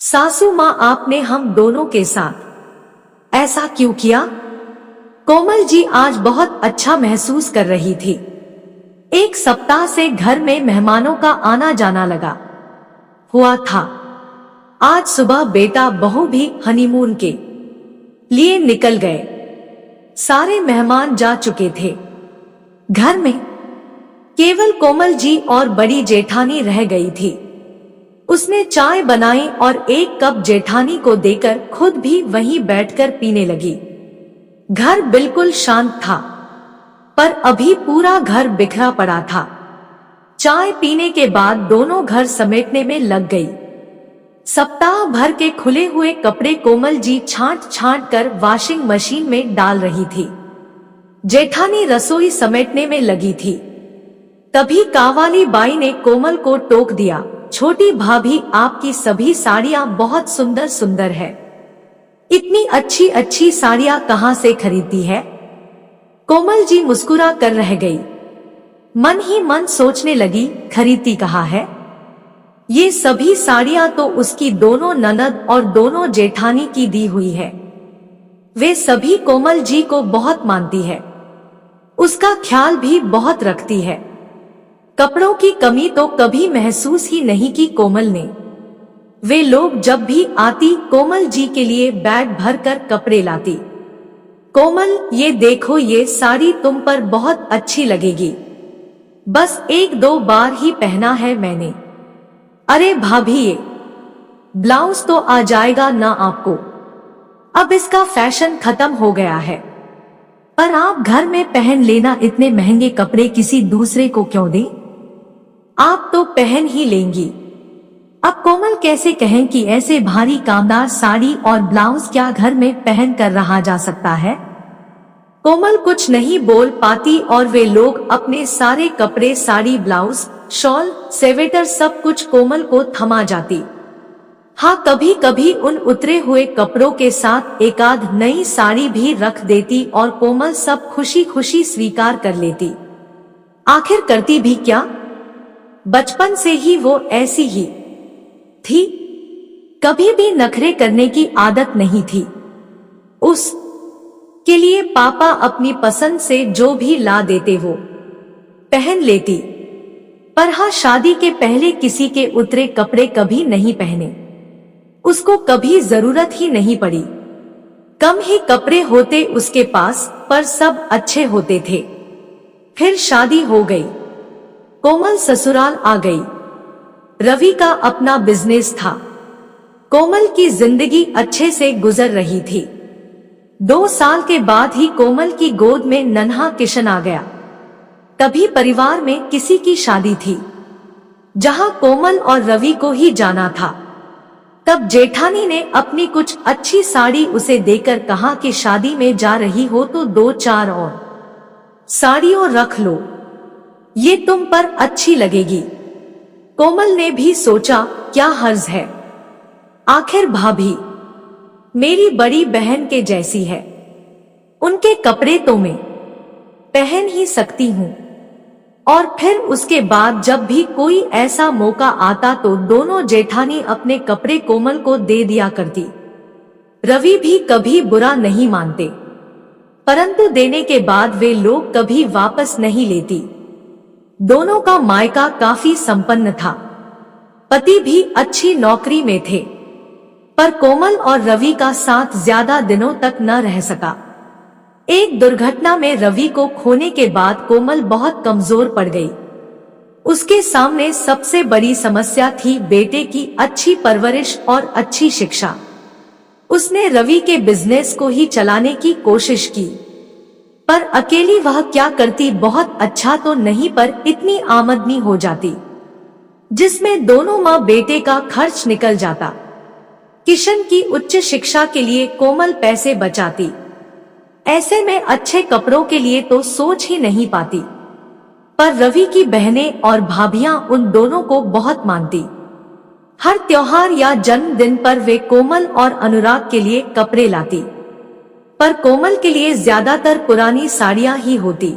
सासू माँ, आपने हम दोनों के साथ ऐसा क्यों किया? कोमल जी आज बहुत अच्छा महसूस कर रही थी। एक सप्ताह से घर में मेहमानों का आना जाना लगा हुआ था। आज सुबह बेटा बहू भी हनीमून के लिए निकल गए। सारे मेहमान जा चुके थे। घर में केवल कोमल जी और बड़ी जेठानी रह गई थी। उसने चाय बनाई और एक कप जेठानी को देकर खुद भी वहीं बैठकर पीने लगी। घर बिल्कुल शांत था, पर अभी पूरा घर बिखरा पड़ा था। चाय पीने के बाद दोनों घर समेटने में लग गई। सप्ताह भर के खुले हुए कपड़े कोमल जी छांट छांट कर वॉशिंग मशीन में डाल रही थी। जेठानी रसोई समेटने में लगी थी। तभी कावाली बाई ने कोमल को टोक दिया, छोटी भाभी, आपकी सभी साड़ियां बहुत सुंदर सुंदर है। इतनी अच्छी अच्छी साड़ियां कहां से खरीदती है? कोमल जी मुस्कुरा कर रह गई। मन ही मन सोचने लगी, खरीदती कहाँ है? ये सभी साड़ियां तो उसकी दोनों ननद और दोनों जेठानी की दी हुई है। वे सभी कोमल जी को बहुत मानती है, उसका ख्याल भी बहुत रखती है। कपड़ों की कमी तो कभी महसूस ही नहीं की कोमल ने। वे लोग जब भी आती कोमल जी के लिए बैग भरकर कपड़े लाती। कोमल, ये देखो, ये साड़ी तुम पर बहुत अच्छी लगेगी। बस एक दो बार ही पहना है मैंने। अरे भाभी, ये ब्लाउज तो आ जाएगा ना आपको? अब इसका फैशन खत्म हो गया है। पर आप घर में पहन लेना, इतने महंगे कपड़े किसी दूसरे को क्यों दें? आप तो पहन ही लेंगी। अब कोमल कैसे कहें कि ऐसे भारी कामदार साड़ी और ब्लाउज क्या घर में पहन कर रहा जा सकता है? कोमल कुछ नहीं बोल पाती और वे लोग अपने सारे कपड़े, साड़ी, ब्लाउज, शॉल, स्वेटर सब कुछ कोमल को थमा जाती। हाँ, कभी कभी उन उतरे हुए कपड़ों के साथ एकाध नई साड़ी भी रख देती और कोमल सब खुशी खुशी स्वीकार कर लेती। आखिर करती भी क्या? बचपन से ही वो ऐसी ही थी। कभी भी नखरे करने की आदत नहीं थी। उस के लिए पापा अपनी पसंद से जो भी ला देते वो पहन लेती। पर हाँ, शादी के पहले किसी के उतरे कपड़े कभी नहीं पहने। उसको कभी जरूरत ही नहीं पड़ी। कम ही कपड़े होते उसके पास, पर सब अच्छे होते थे। फिर शादी हो गई। कोमल ससुराल आ गई। रवि का अपना बिजनेस था। कोमल की जिंदगी अच्छे से गुजर रही थी। 2 साल के बाद ही कोमल की गोद में नन्हा किशन आ गया। तभी परिवार में किसी की शादी थी, जहां कोमल और रवि को ही जाना था। तब जेठानी ने अपनी कुछ अच्छी साड़ी उसे देकर कहा कि शादी में जा रही हो तो 2-4 और साड़ियों रख लो, ये तुम पर अच्छी लगेगी। कोमल ने भी सोचा, क्या हर्ज है, आखिर भाभी मेरी बड़ी बहन के जैसी है, उनके कपड़े तो मैं पहन ही सकती हूँ। और फिर उसके बाद जब भी कोई ऐसा मौका आता तो दोनों जेठानी अपने कपड़े कोमल को दे दिया करती। रवि भी कभी बुरा नहीं मानते, परंतु देने के बाद वे लोग कभी वापस नहीं लेती। दोनों का मायका काफी संपन्न था। पति भी अच्छी नौकरी में थे, पर कोमल और रवि का साथ ज्यादा दिनों तक न रह सका। एक दुर्घटना में रवि को खोने के बाद कोमल बहुत कमजोर पड़ गई। उसके सामने सबसे बड़ी समस्या थी बेटे की अच्छी परवरिश और अच्छी शिक्षा। उसने रवि के बिजनेस को ही चलाने की कोशिश की, पर अकेली वह क्या करती? बहुत अच्छा तो नहीं, पर इतनी आमदनी हो जाती जिसमें दोनों माँ बेटे का खर्च निकल जाता। किशन की उच्च शिक्षा के लिए कोमल पैसे बचाती। ऐसे में अच्छे कपड़ों के लिए तो सोच ही नहीं पाती। पर रवि की बहनें और भाभियां उन दोनों को बहुत मानती। हर त्योहार या जन्मदिन पर वे कोमल और अनुराग के लिए कपड़े लाती, पर कोमल के लिए ज्यादातर पुरानी साड़ियां ही होती।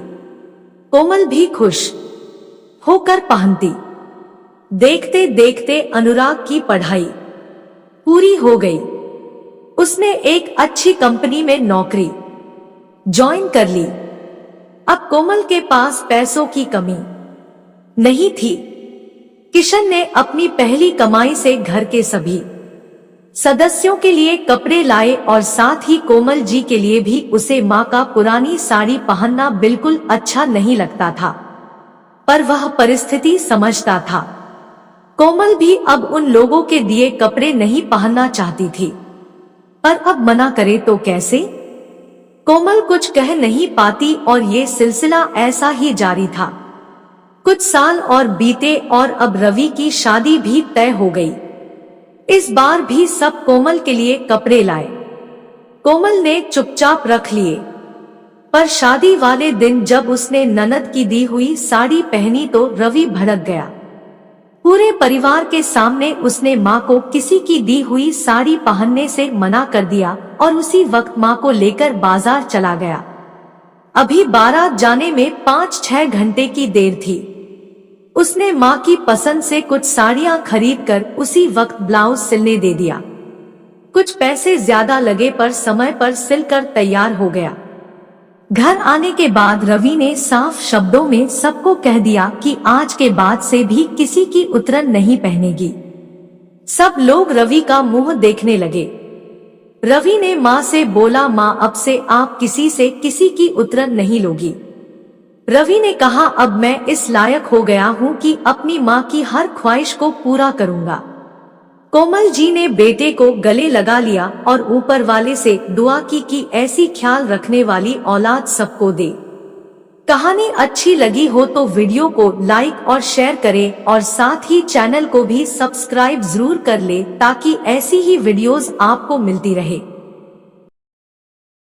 कोमल भी खुश होकर पहनती। देखते देखते अनुराग की पढ़ाई पूरी हो गई। उसने एक अच्छी कंपनी में नौकरी ज्वाइन कर ली। अब कोमल के पास पैसों की कमी नहीं थी। किशन ने अपनी पहली कमाई से घर के सभी सदस्यों के लिए कपड़े लाए और साथ ही कोमल जी के लिए भी। उसे माँ का पुरानी साड़ी पहनना बिल्कुल अच्छा नहीं लगता था, पर वह परिस्थिति समझता था। कोमल भी अब उन लोगों के दिए कपड़े नहीं पहनना चाहती थी, पर अब मना करे तो कैसे? कोमल कुछ कह नहीं पाती और ये सिलसिला ऐसा ही जारी था। कुछ साल और बीते और अब रवि की शादी भी तय हो गई। इस बार भी सब कोमल के लिए कपड़े लाए। कोमल ने चुपचाप रख लिए, पर शादी वाले दिन जब उसने ननद की दी हुई साड़ी पहनी तो रवि भड़क गया। पूरे परिवार के सामने उसने माँ को किसी की दी हुई साड़ी पहनने से मना कर दिया और उसी वक्त माँ को लेकर बाजार चला गया। अभी बारात जाने में 5-6 घंटे की देर थी। उसने माँ की पसंद से कुछ साड़ियाँ खरीदकर उसी वक्त ब्लाउज सिलने दे दिया। कुछ पैसे ज्यादा लगे पर समय पर सिलकर तैयार हो गया। घर आने के बाद रवि ने साफ शब्दों में सबको कह दिया कि आज के बाद से भी किसी की उतरन नहीं पहनेगी। सब लोग रवि का मुंह देखने लगे। रवि ने माँ से बोला, माँ अब से आप किसी से किसी की उतरन नहीं लोगी। रवि ने कहा, अब मैं इस लायक हो गया हूँ कि अपनी माँ की हर ख्वाहिश को पूरा करूँगा। कोमल जी ने बेटे को गले लगा लिया और ऊपर वाले से दुआ की कि ऐसी ख्याल रखने वाली औलाद सबको दे। कहानी अच्छी लगी हो तो वीडियो को लाइक और शेयर करें और साथ ही चैनल को भी सब्सक्राइब जरूर कर ले ताकि ऐसी ही वीडियोस आपको मिलती रहे।